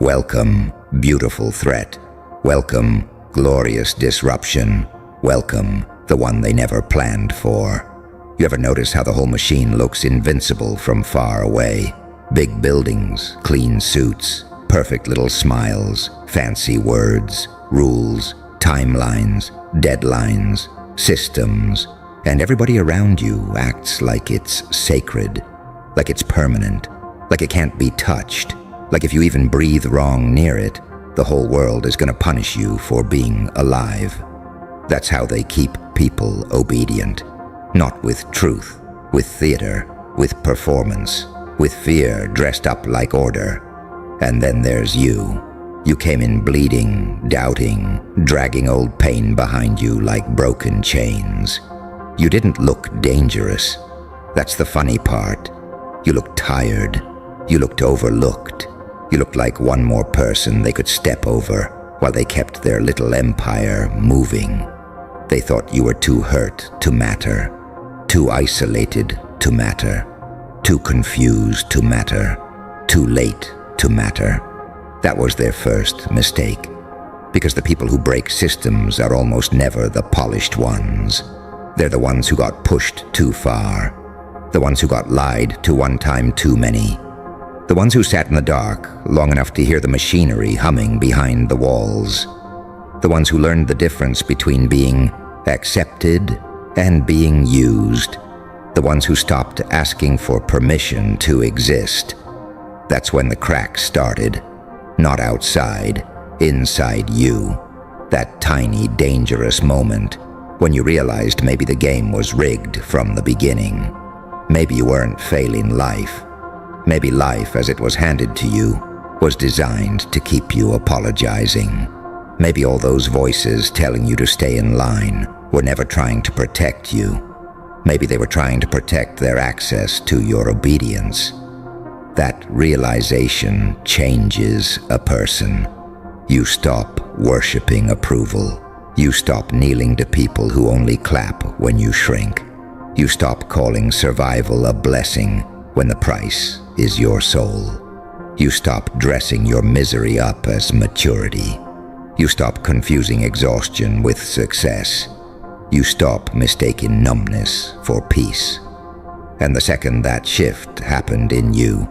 Welcome, beautiful threat. Welcome, glorious disruption. Welcome, the one they never planned for. You ever notice how the whole machine looks invincible from far away? Big buildings, clean suits, perfect little smiles, fancy words, rules, timelines, deadlines, systems, and everybody around you acts like it's sacred, like it's permanent, like it can't be touched, like if you even breathe wrong near it, the whole world is going to punish you for being alive. That's how they keep people obedient. Not with truth, with theater, with performance, with fear dressed up like order. And then there's you. You came in bleeding, doubting, dragging old pain behind you like broken chains. You didn't look dangerous. That's the funny part. You looked tired. You looked overlooked. You looked like one more person they could step over while they kept their little empire moving. They thought you were too hurt to matter, too isolated to matter, too confused to matter, too late to matter. That was their first mistake, because the people who break systems are almost never the polished ones. They're the ones who got pushed too far, the ones who got lied to one time too many, the ones who sat in the dark long enough to hear the machinery humming behind the walls, the ones who learned the difference between being accepted and being used, the ones who stopped asking for permission to exist. That's when the cracks started. Not outside, inside you. That tiny, dangerous moment when you realized maybe the game was rigged from the beginning. Maybe you weren't failing life. Maybe life, as it was handed to you, was designed to keep you apologizing. Maybe all those voices telling you to stay in line were never trying to protect you. Maybe they were trying to protect their access to your obedience. That realization changes a person. You stop worshiping approval. You stop kneeling to people who only clap when you shrink. You stop calling survival a blessing when the price is your soul. You stop dressing your misery up as maturity. You stop confusing exhaustion with success. You stop mistaking numbness for peace. And the second that shift happened in you,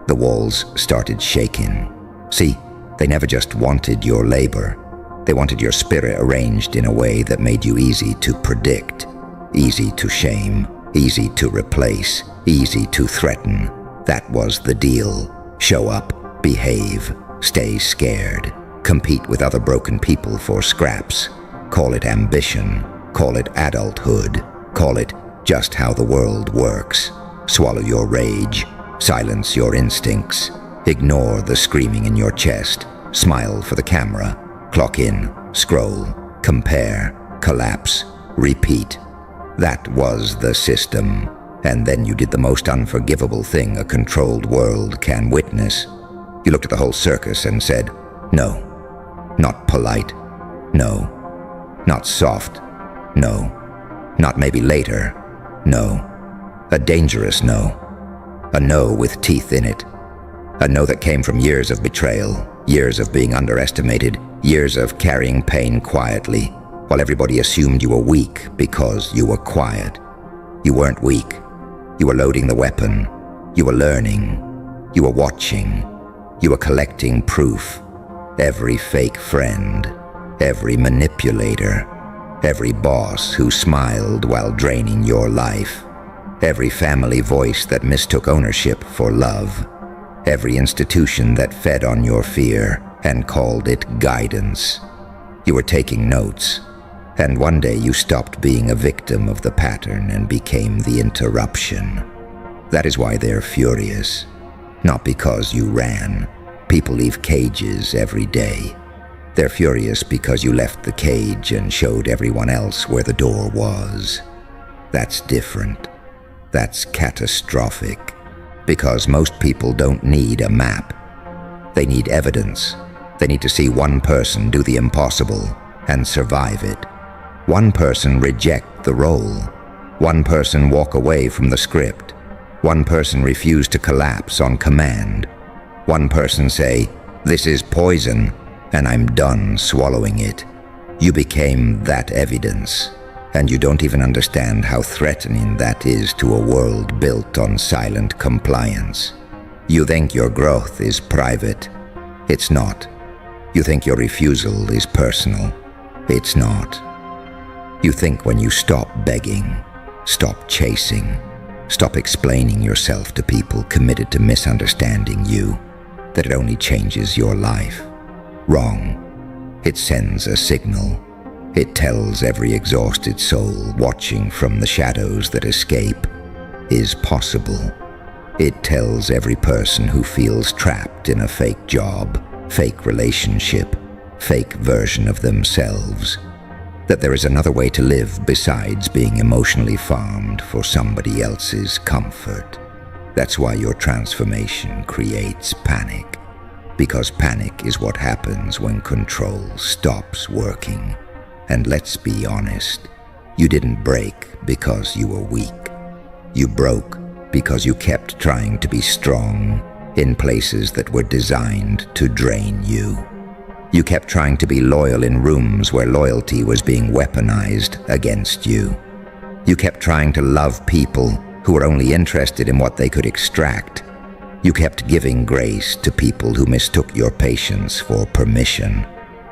the walls started shaking. See, they never just wanted your labor. They wanted your spirit arranged in a way that made you easy to predict, easy to shame, easy to replace, easy to threaten. That was the deal. Show up, behave, stay scared, compete with other broken people for scraps. Call it ambition, call it adulthood, call it just how the world works. Swallow your rage, silence your instincts, ignore the screaming in your chest, smile for the camera, clock in, scroll, compare, collapse, repeat. That was the system. And then you did the most unforgivable thing a controlled world can witness. You looked at the whole circus and said, no. Not polite. No. Not soft. No. Not maybe later. No. A dangerous no. A no with teeth in it. A no that came from years of betrayal, years of being underestimated, years of carrying pain quietly, while everybody assumed you were weak because you were quiet. You weren't weak. You were loading the weapon. You were learning. You were watching. You were collecting proof. Every fake friend, every manipulator, every boss who smiled while draining your life, every family voice that mistook ownership for love, every institution that fed on your fear and called it guidance. You were taking notes. And one day you stopped being a victim of the pattern and became the interruption. That is why they're furious. Not because you ran. People leave cages every day. They're furious because you left the cage and showed everyone else where the door was. That's different. That's catastrophic. Because most people don't need a map. They need evidence. They need to see one person do the impossible and survive it. One person reject the role. One person walk away from the script. One person refuse to collapse on command. One person say, This is poison, and I'm done swallowing it. You became that evidence, and you don't even understand how threatening that is to a world built on silent compliance. You think your growth is private. It's not. You think your refusal is personal. It's not. You think when you stop begging, stop chasing, stop explaining yourself to people committed to misunderstanding you, that it only changes your life. Wrong. It sends a signal. It tells every exhausted soul watching from the shadows that escape is possible. It tells every person who feels trapped in a fake job, fake relationship, fake version of themselves, that there is another way to live besides being emotionally farmed for somebody else's comfort. That's why your transformation creates panic, because panic is what happens when control stops working. And let's be honest, you didn't break because you were weak. You broke because you kept trying to be strong in places that were designed to drain you. You kept trying to be loyal in rooms where loyalty was being weaponized against you. You kept trying to love people who were only interested in what they could extract. You kept giving grace to people who mistook your patience for permission.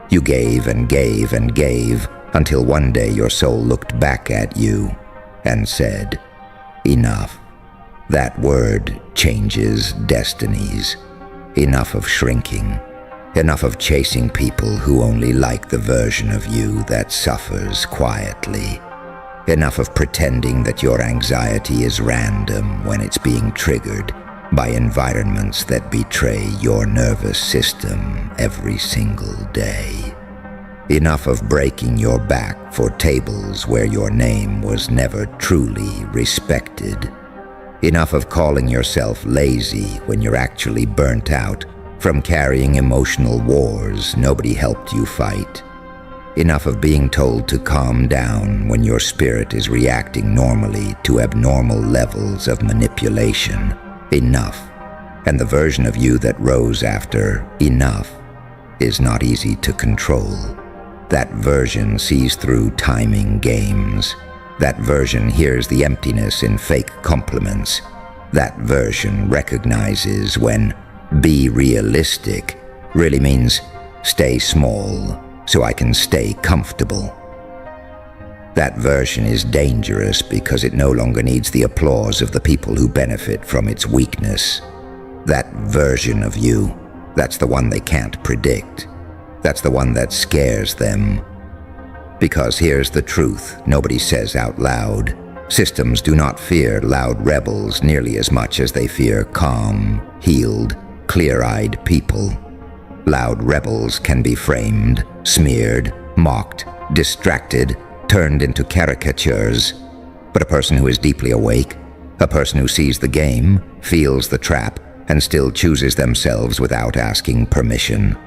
You gave and gave and gave until one day your soul looked back at you and said, "Enough." That word changes destinies. Enough of shrinking. Enough of chasing people who only like the version of you that suffers quietly. Enough of pretending that your anxiety is random when it's being triggered by environments that betray your nervous system every single day. Enough of breaking your back for tables where your name was never truly respected. Enough of calling yourself lazy when you're actually burnt out from carrying emotional wars nobody helped you fight. Enough of being told to calm down when your spirit is reacting normally to abnormal levels of manipulation. Enough. And the version of you that rose after enough is not easy to control. That version sees through timing games. That version hears the emptiness in fake compliments. That version recognizes when be realistic really means stay small so I can stay comfortable. That version is dangerous because it no longer needs the applause of the people who benefit from its weakness. That version of you, that's the one they can't predict. That's the one that scares them. Because here's the truth nobody says out loud. Systems do not fear loud rebels nearly as much as they fear calm, healed, clear-eyed people. Loud rebels can be framed, smeared, mocked, distracted, turned into caricatures. But a person who is deeply awake, a person who sees the game, feels the trap, and still chooses themselves without asking permission,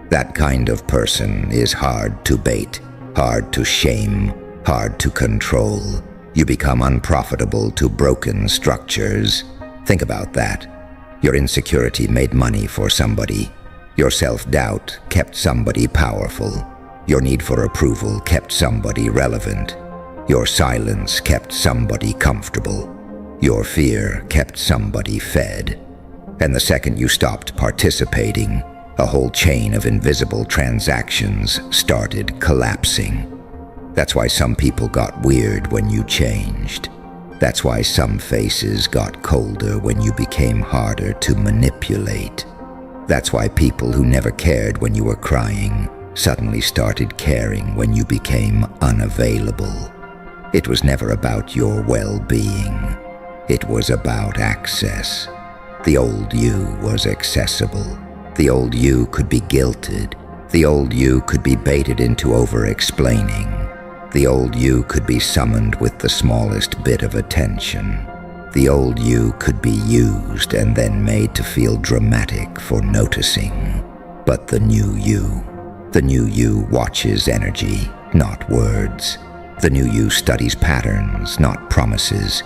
that kind of person is hard to bait. Hard to shame, hard to control. You become unprofitable to broken structures. Think about that. Your insecurity made money for somebody. Your self-doubt kept somebody powerful. Your need for approval kept somebody relevant. Your silence kept somebody comfortable. Your fear kept somebody fed. And the second you stopped participating, a whole chain of invisible transactions started collapsing. That's why some people got weird when you changed. That's why some faces got colder when you became harder to manipulate. That's why people who never cared when you were crying suddenly started caring when you became unavailable. It was never about your well-being. It was about access. The old you was accessible. The old you could be guilted. The old you could be baited into over-explaining. The old you could be summoned with the smallest bit of attention. The old you could be used and then made to feel dramatic for noticing. But the new you watches energy, not words. The new you studies patterns, not promises.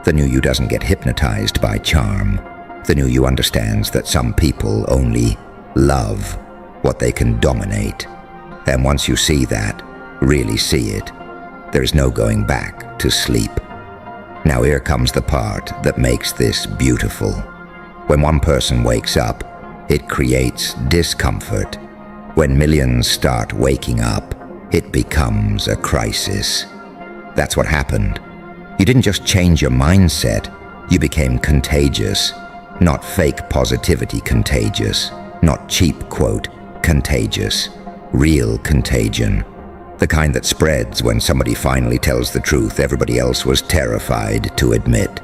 The new you doesn't get hypnotized by charm. The new you understands that some people only love, what they can dominate. And once you see that, really see it, there is no going back to sleep. Now here comes the part that makes this beautiful. When one person wakes up, it creates discomfort. When millions start waking up, it becomes a crisis. That's what happened. You didn't just change your mindset, you became contagious. Not fake positivity contagious, not cheap quote contagious, real contagion. The kind that spreads when somebody finally tells the truth everybody else was terrified to admit.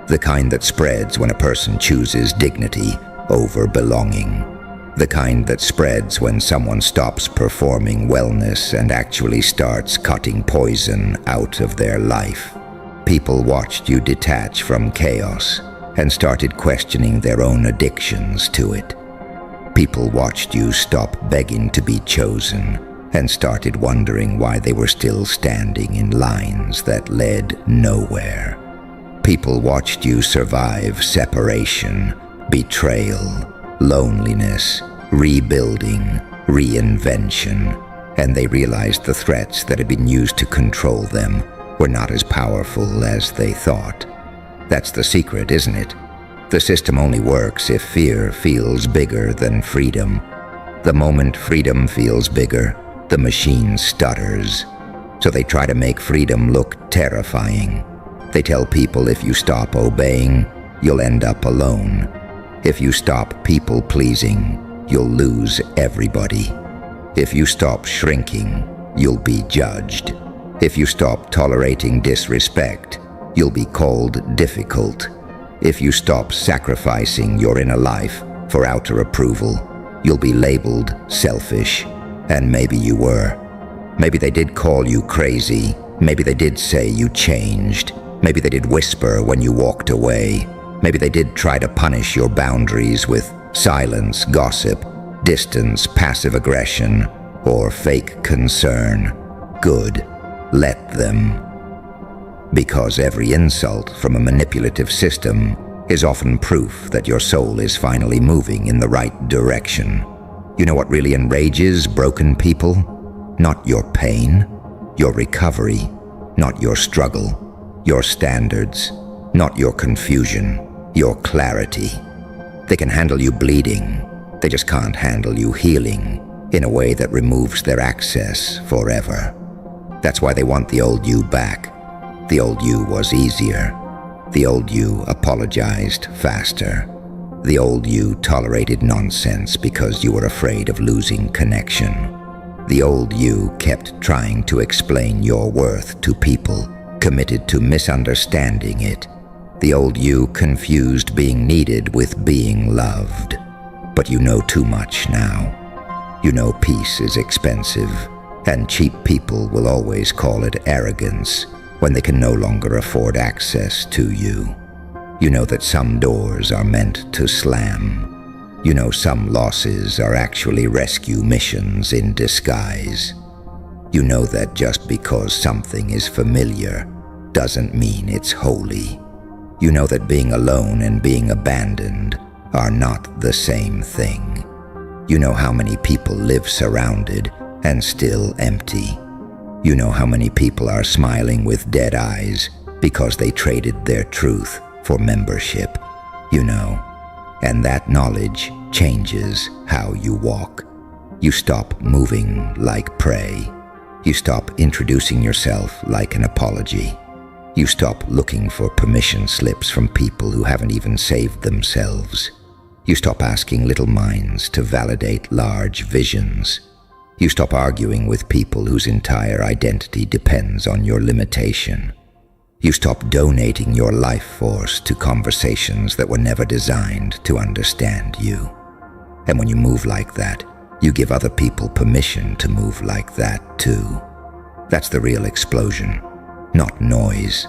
The kind that spreads when a person chooses dignity over belonging. The kind that spreads when someone stops performing wellness and actually starts cutting poison out of their life. People watched you detach from chaos and started questioning their own addictions to it. People watched you stop begging to be chosen and started wondering why they were still standing in lines that led nowhere. People watched you survive separation, betrayal, loneliness, rebuilding, reinvention, and they realized the threats that had been used to control them were not as powerful as they thought. That's the secret, isn't it? The system only works if fear feels bigger than freedom. The moment freedom feels bigger, the machine stutters. So they try to make freedom look terrifying. They tell people if you stop obeying, you'll end up alone. If you stop people-pleasing, you'll lose everybody. If you stop shrinking, you'll be judged. If you stop tolerating disrespect, you'll be called difficult. If you stop sacrificing your inner life for outer approval, you'll be labeled selfish. And maybe you were. Maybe they did call you crazy. Maybe they did say you changed. Maybe they did whisper when you walked away. Maybe they did try to punish your boundaries with silence, gossip, distance, passive aggression, or fake concern. Good. Let them. Because every insult from a manipulative system is often proof that your soul is finally moving in the right direction. You know what really enrages broken people? Not your pain, your recovery, not your struggle, your standards, not your confusion, your clarity. They can handle you bleeding, they just can't handle you healing in a way that removes their access forever. That's why they want the old you back. The old you was easier. The old you apologized faster. The old you tolerated nonsense because you were afraid of losing connection. The old you kept trying to explain your worth to people, committed to misunderstanding it. The old you confused being needed with being loved. But you know too much now. You know peace is expensive, and cheap people will always call it arrogance when they can no longer afford access to you. You know that some doors are meant to slam. You know some losses are actually rescue missions in disguise. You know that just because something is familiar doesn't mean it's holy. You know that being alone and being abandoned are not the same thing. You know how many people live surrounded and still empty. You know how many people are smiling with dead eyes because they traded their truth for membership. You know, and that knowledge changes how you walk. You stop moving like prey. You stop introducing yourself like an apology. You stop looking for permission slips from people who haven't even saved themselves. You stop asking little minds to validate large visions. You stop arguing with people whose entire identity depends on your limitation. You stop donating your life force to conversations that were never designed to understand you. And when you move like that, you give other people permission to move like that too. That's the real explosion, not noise.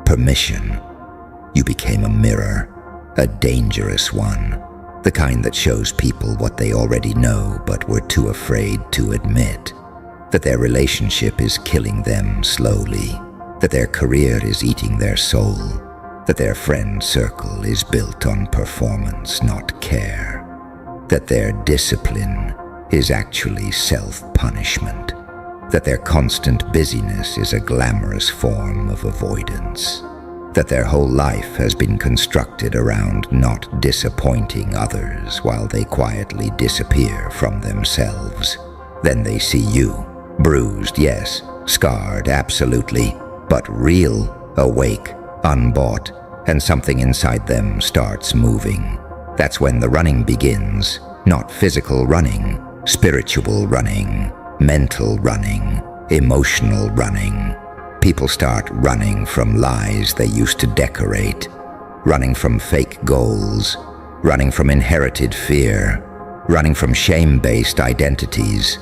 Permission. You became a mirror, a dangerous one. The kind that shows people what they already know but were too afraid to admit. That their relationship is killing them slowly. That their career is eating their soul. That their friend circle is built on performance, not care. that their discipline is actually self-punishment, that their constant busyness is a glamorous form of avoidance, that their whole life has been constructed around not disappointing others while they quietly disappear from themselves. Then they see you, bruised, yes, scarred, absolutely, but real, awake, unbought, and something inside them starts moving. That's when the running begins, not physical running, spiritual running, mental running, emotional running. People start running from lies they used to decorate, running from fake goals, running from inherited fear, running from shame-based identities,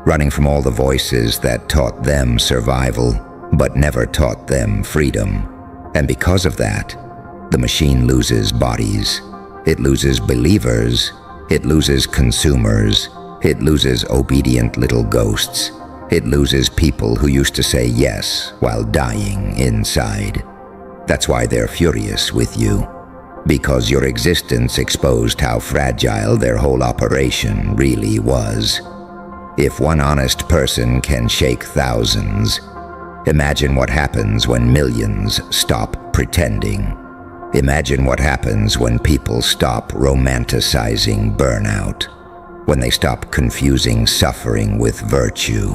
running from all the voices that taught them survival, but never taught them freedom. And because of that, the machine loses bodies, it loses believers, it loses consumers, it loses obedient little ghosts, it loses people who used to say yes while dying inside. That's why they're furious with you, because your existence exposed how fragile their whole operation really was. If one honest person can shake thousands, imagine what happens when millions stop pretending. Imagine what happens when people stop romanticizing burnout, when they stop confusing suffering with virtue,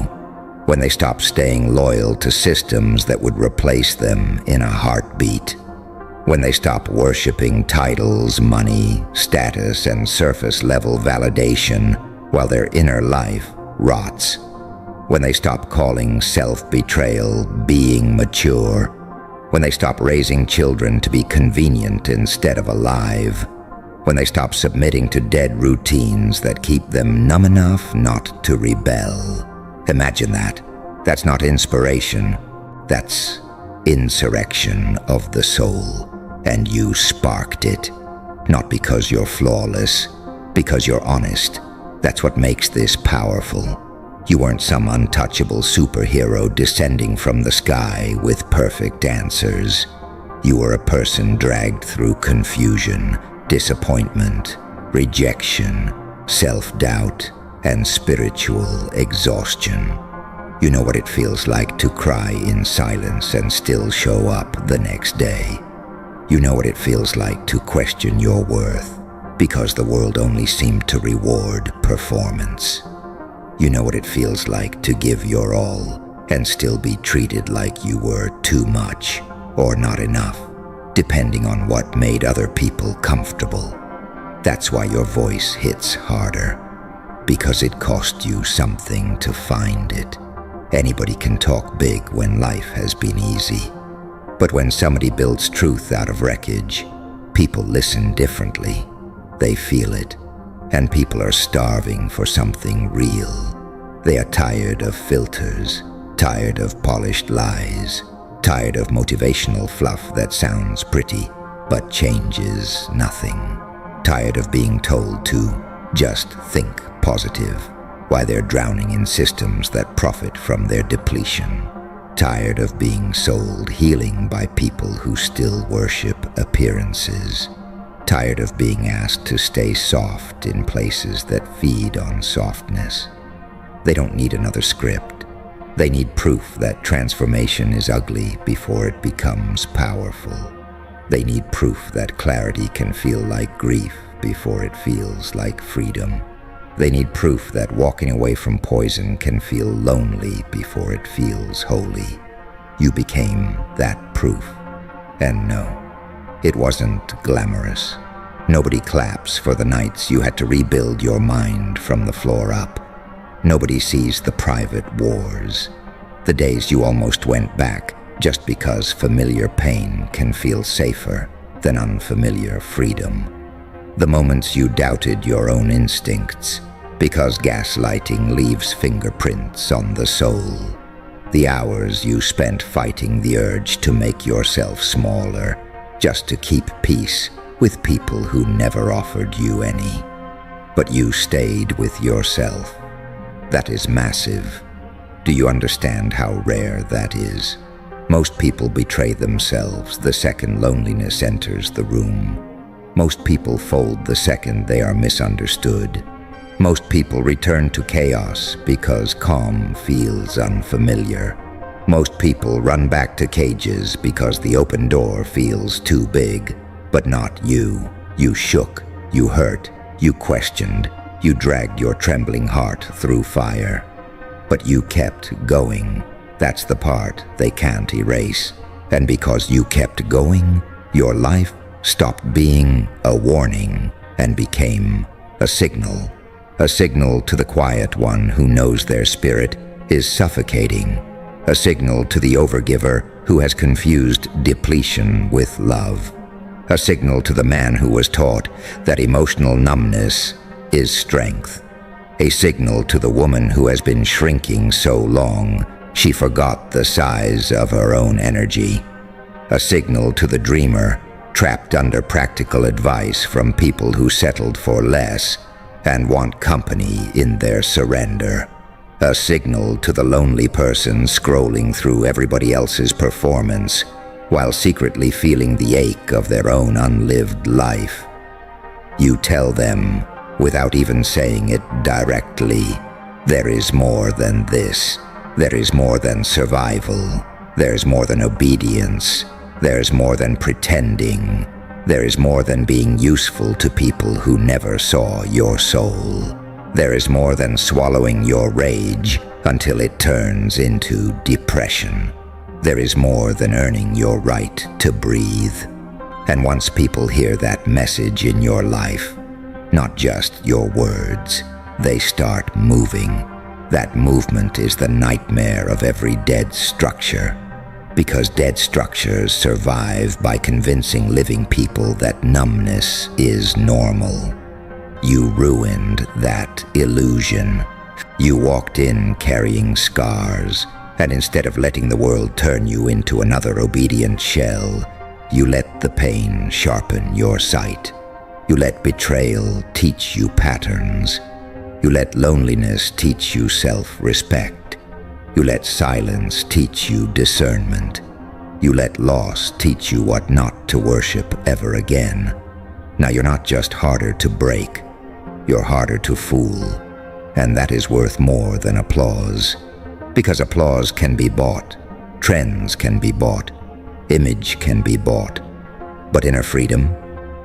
when they stop staying loyal to systems that would replace them in a heartbeat, when they stop worshiping titles, money, status, and surface-level validation while their inner life rots, when they stop calling self-betrayal being mature, when they stop raising children to be convenient instead of alive, when they stop submitting to dead routines that keep them numb enough not to rebel. Imagine that. That's not inspiration. That's insurrection of the soul. And you sparked it. Not because you're flawless, because you're honest. That's what makes this powerful. You weren't some untouchable superhero descending from the sky with perfect answers. You were a person dragged through confusion, disappointment, rejection, self-doubt, and spiritual exhaustion. You know what it feels like to cry in silence and still show up the next day. You know what it feels like to question your worth because the world only seemed to reward performance. You know what it feels like to give your all and still be treated like you were too much or not enough, depending on what made other people comfortable. That's why your voice hits harder, because it cost you something to find it. Anybody can talk big when life has been easy. But when somebody builds truth out of wreckage, people listen differently. They feel it. And people are starving for something real. They are tired of filters, tired of polished lies, tired of motivational fluff that sounds pretty but changes nothing. Tired of being told to just think positive while they're drowning in systems that profit from their depletion. Tired of being sold healing by people who still worship appearances. Tired of being asked to stay soft in places that feed on softness. They don't need another script. They need proof that transformation is ugly before it becomes powerful. They need proof that clarity can feel like grief before it feels like freedom. They need proof that walking away from poison can feel lonely before it feels holy. You became that proof. And no, it wasn't glamorous. Nobody claps for the nights you had to rebuild your mind from the floor up. Nobody sees the private wars, the days you almost went back just because familiar pain can feel safer than unfamiliar freedom. The moments you doubted your own instincts because gaslighting leaves fingerprints on the soul. The hours you spent fighting the urge to make yourself smaller just to keep peace with people who never offered you any. But you stayed with yourself. That is massive. Do you understand how rare that is? Most people betray themselves the second loneliness enters the room. Most people fold the second they are misunderstood. Most people return to chaos because calm feels unfamiliar. Most people run back to cages because the open door feels too big. But not you. You shook, you hurt, you questioned, you dragged your trembling heart through fire. But you kept going. That's the part they can't erase. And because you kept going, your life stopped being a warning and became a signal. A signal to the quiet one who knows their spirit is suffocating. A signal to the overgiver who has confused depletion with love. A signal to the man who was taught that emotional numbness is strength. A signal to the woman who has been shrinking so long she forgot the size of her own energy. A signal to the dreamer trapped under practical advice from people who settled for less and want company in their surrender. A signal to the lonely person scrolling through everybody else's performance while secretly feeling the ache of their own unlived life. You tell them, without even saying it directly, there is more than this. There is more than survival. There's more than obedience. There's more than pretending. There is more than being useful to people who never saw your soul. There is more than swallowing your rage until it turns into depression. There is more than earning your right to breathe. And once people hear that message in your life, not just your words, they start moving. That movement is the nightmare of every dead structure. Because dead structures survive by convincing living people that numbness is normal. You ruined that illusion. You walked in carrying scars, and instead of letting the world turn you into another obedient shell, you let the pain sharpen your sight. You let betrayal teach you patterns. You let loneliness teach you self-respect. You let silence teach you discernment. You let loss teach you what not to worship ever again. Now you're not just harder to break, you're harder to fool. And that is worth more than applause. Because applause can be bought, trends can be bought, image can be bought. But inner freedom,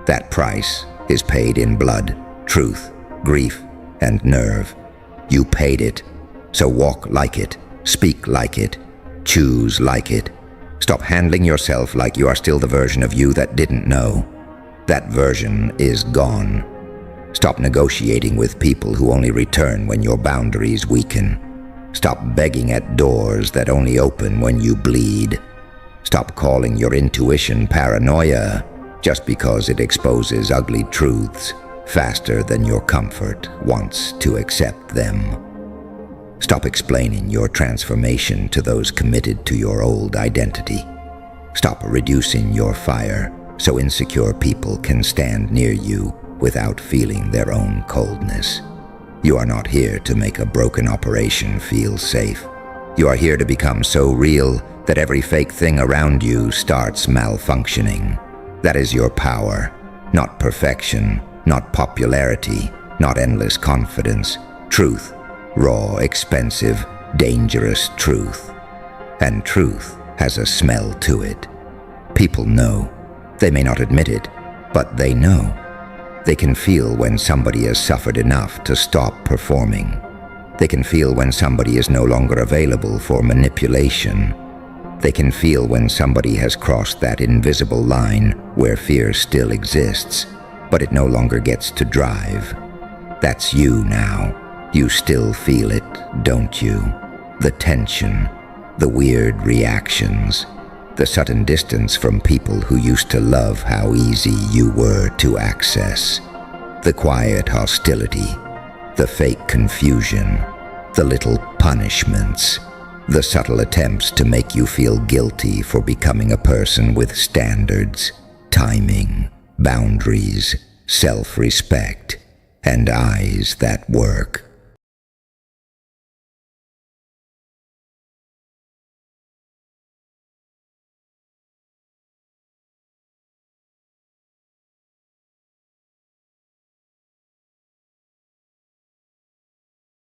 that price is paid in blood, truth, grief, and nerve. You paid it, so walk like it. Speak like it. Choose like it. Stop handling yourself like you are still the version of you that didn't know. That version is gone. Stop negotiating with people who only return when your boundaries weaken. Stop begging at doors that only open when you bleed. Stop calling your intuition paranoia just because it exposes ugly truths faster than your comfort wants to accept them. Stop explaining your transformation to those committed to your old identity. Stop reducing your fire so insecure people can stand near you without feeling their own coldness. You are not here to make a broken operation feel safe. You are here to become so real that every fake thing around you starts malfunctioning. That is your power, not perfection, not popularity, not endless confidence. Truth. Raw, expensive, dangerous truth. And truth has a smell to it. People know. They may not admit it, but they know. They can feel when somebody has suffered enough to stop performing. They can feel when somebody is no longer available for manipulation. They can feel when somebody has crossed that invisible line where fear still exists, but it no longer gets to drive. That's you now. You still feel it, don't you? The tension, the weird reactions, the sudden distance from people who used to love how easy you were to access, the quiet hostility, the fake confusion, the little punishments, the subtle attempts to make you feel guilty for becoming a person with standards, timing, boundaries, self-respect, and eyes that work.